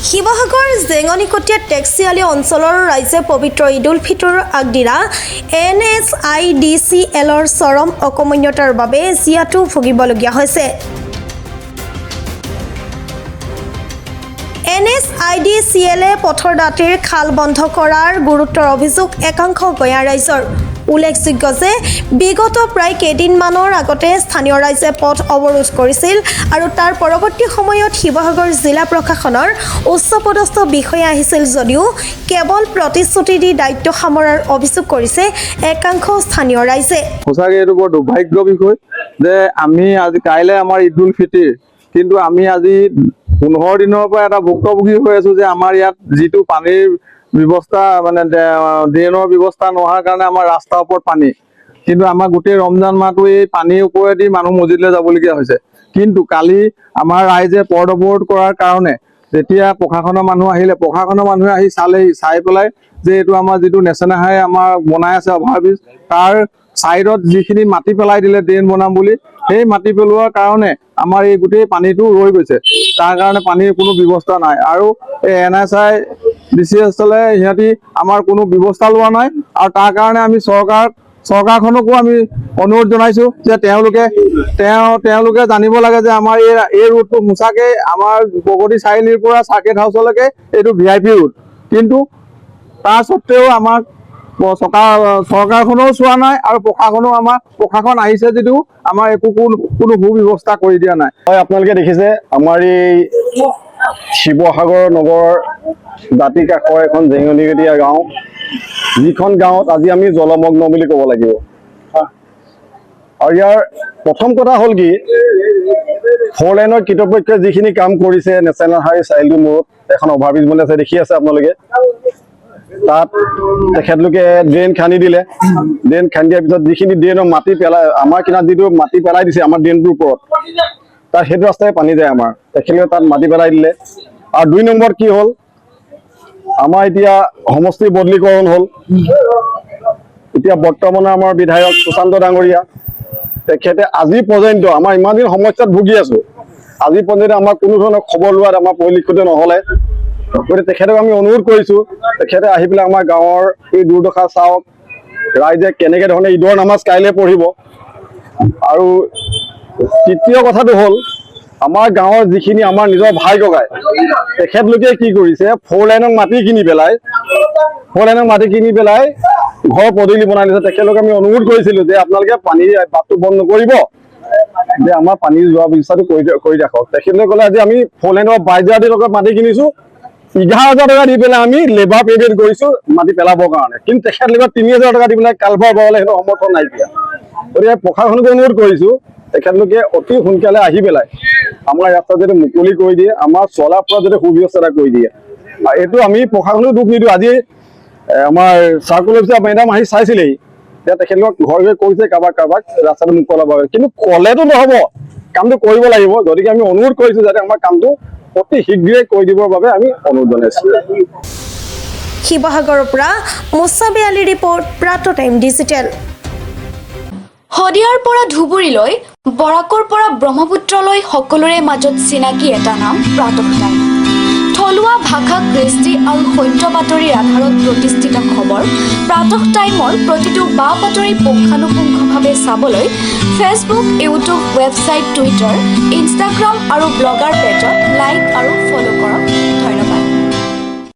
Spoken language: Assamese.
শিৱসাগৰ জেঙনিকটীয়া টেক্সিআলি অঞ্চলৰ ৰাইজে পবিত্ৰ ঈদ উল ফিতৰৰ আগদিনা NSIDCLৰ চৰম অকমন্যতাৰ বাবে জিয়াটো ভুগিবলগীয়া হৈছে। NSIDCLে পথৰ দাঁতিৰ খাল বন্ধ কৰাৰ গুৰুত্বৰ অভিযোগ একাংশ গঞা ৰাইজৰ। উল্লেখযোগ্য যে বিগত প্ৰায় কেইদিনমানৰ আগতে স্থানীয় ৰাইজে পথ অৱৰোধ কৰিছিল আৰু তাৰ পৰৱৰ্তী সময়ত শিৱসাগৰ জিলা প্ৰশাসনৰ উচ্চপদস্থ বিষয়া আহিছিল যদিও কেৱল প্ৰতিশ্ৰুতি দি দায়িত্ব সামৰাৰ অভিযোগ কৰিছে একাংশ স্থানীয় ৰাইজে। সঁচাকৈ এইটো বৰ দুৰ্ভাগ্য বিষয় যে আমি আজি কাইলৈ আমাৰ ঈদ উল ফিতৰ, কিন্তু আমি আজি 15 দিনৰ পৰা এটা ভুক্তভোগী হৈ আছো যে আমাৰ ইয়াত যিটো পানীৰ ব্যৱস্থা মানে ড্ৰেইনৰ ব্যৱস্থা নোহোৱাৰ কাৰণে আমাৰ ৰাস্তাৰ ওপৰত পানী, কিন্তু আমাৰ গোটেই ৰমজান মাহটো এই পানীৰ ওপৰেদি মানুহ মছজিদলৈ যাবলগীয়া হৈছে। কিন্তু কালি আমাৰ ৰাইজে পথ অৱৰোধ কৰাৰ কাৰণে যেতিয়া প্ৰশাসনৰ মানুহ আহিলে, প্ৰশাসনৰ মানুহে আহি চাই পেলাই যে এইটো আমাৰ যিটো নেশ্যনেল হাইৱে আমাৰ বনাই আছে অভাৰব্ৰিজ, তাৰ চাইডত যিখিনি মাটি পেলাই দিলে ড্ৰেইন বনাম বুলি, সেই মাটি পেলোৱাৰ কাৰণে আমাৰ এই গোটেই পানীটো ৰৈ গৈছে। তাৰ কাৰণে পানীৰ কোনো ব্যৱস্থা নাই আৰু এই NSIDCLে সিহঁতি আমাৰ কোনো ব্যৱস্থা লোৱা নাই আৰু তাৰ কাৰণে আমি চৰকাৰখনকো আমি অনুৰোধ জনাইছো যে তেওঁলোকে জানিব লাগে যে আমাৰ এই ৰুটটো সঁচাকে আমাৰ প্ৰগতি চাৰিআলিৰ পৰা চাৰ্কিট হাউচলৈকে এইটো VIP ৰুট, কিন্তু তাৰ স্বত্তেও আমাক চৰকাৰখনেও চোৱা নাই আৰু প্ৰশাসন আহিছে যদিও আমাৰ একো কোনো সুব্যৱস্থা কৰি দিয়া নাই। হয়, আপোনালোকে দেখিছে আমাৰ এই শিৱসাগৰ নগৰ দাঁতি কাষৰ এখন জেঙনিকটীয়া গাঁও, যিখন গাঁৱত আজি আমি জলমগ্ন বুলি ক'ব লাগিব। আৰু ইয়াৰ প্ৰথম কথা হ'ল কি, 4 লাইনৰ কৰ্তৃপক্ষই যিখিনি কাম কৰিছে, নেশ্যনেল হাইৱে চাৰিআলিটোৰ মূৰত এখন অভাৰব্ৰিজ বনাই আছে, দেখি আছে আপোনালোকে। তাত তেখেতলোকে ড্ৰেইন খান্দি দিলে, ড্ৰেইন খান্দি দিয়াৰ পিছত যিখিনি ড্ৰেইনৰ মাটি পেলাই আমাৰ কিনাৰত যিটো মাটি পেলাই দিছে আমাৰ ড্ৰেইনটোৰ ওপৰত, তাত সেইটো ৰাস্তাই পানী যায় আমাৰ, তেখেতলোকে তাত মাটি পেলাই দিলে। আৰু 2 নম্বৰ কি হ'ল, আমাৰ এতিয়া সমষ্টি বদলীকৰণ হ'ল। এতিয়া বৰ্তমানে আমাৰ বিধায়ক সুশান্ত ডাঙৰীয়া, তেখেতে আজি পৰ্যন্ত আমাৰ ইমান দিন সমস্যাত ভুগি আছো, আজি পৰ্যন্ত আমাৰ কোনো ধৰণৰ খবৰ লোৱাত আমাৰ পৰিলক্ষিত নহ'লে। গতিকে তেখেতক আমি অনুৰোধ কৰিছো, তেখেতে আহি পেলাই আমাৰ গাঁৱৰ এই দুৰ্দশা চাওক, ৰাইজে কেনেকে ধৰণে ঈদৰ নামাজ কাইলৈ পঢ়িব। আৰু তৃতীয় কথাটো হ'ল, আমাৰ গাঁৱৰ যিখিনি আমাৰ নিজৰ ভাই ককাই, তেখেতলোকে কি কৰিছে, 4 লাইনৰ মাটি কিনি পেলাই ঘৰ পদূলি বনাই দিছে। তেখেতলোকে আমি অনুৰোধ কৰিছিলো যে আপোনালোকে পানীৰ বাটটো বন্ধ নকৰিব, যে আমাৰ পানী যোৱা ব্যৱস্থাটো কৰি ৰাখক। তেখেতলোকে ক'লে আজি আমি 4 লাইনৰ 22,000 টকা মাটি কিনিছো, 11,000 টকা দি পেলাই আমি লেবাৰ পেমেণ্ট কৰিছো মাটি পেলাবৰ কাৰণে, কিন্তু তেখেতলোকে 3,000 টকা দি পেলাই কালভাৰ বনালে সেইটো সমৰ্থন নাইকিয়া। গতিকে প্ৰশাসনক অনুৰোধ কৰিছো, তেখেতলোকে অতি সোনকালে আহি পেলাই আমাৰ ৰাস্তা যাতে মুকলি কৰি দিয়ে, আমাৰ চলা ফুৰা যাতে সুব্যৱস্থা এটা কৰি দিয়ে। এইটো আমি প্ৰশাসনক দুখ নিদিওঁ। আজি আমাৰ চাৰ্কুল অফিচাৰ মেডাম আহি চাইছিলেহি, এতিয়া তেখেতলোকক ঘৰ গৈ কৈছে কাৰোবাক ৰাস্তাটো মুকলি হ'ব, কিন্তু ক'লেতো নহ'ব, কামটো কৰিব লাগিব। গতিকে আমি অনুৰোধ কৰিছো যাতে আমাৰ কামটো অতি শীঘ্ৰে কৰি দিবৰ বাবে আমি অনুৰোধ জনাইছো। শিৱসাগৰৰ পৰা মুছাবে আলীৰ ৰিপৰ্ট, প্ৰাত টাইম ডিজিটেল। শদিয়াৰ পৰা ধুবুৰীলৈ, বৰাকৰ পৰা ব্ৰহ্মপুত্ৰলৈ সকলোৰে মাজত চিনাকি এটা নাম প্ৰাত টাইম। থলুৱা ভাষা, কৃষ্টি আৰু সত্য বাতৰিৰ আধাৰত প্ৰতিষ্ঠিত খবৰ প্ৰাত টাইমৰ প্ৰতিটো বা বাতৰি পুংখানুপুংখভাৱে চাবলৈ Facebook, YouTube, website, Twitter, Instagram আৰু ব্লগাৰ পেজত লাইক আৰু ফ'ল' কৰক।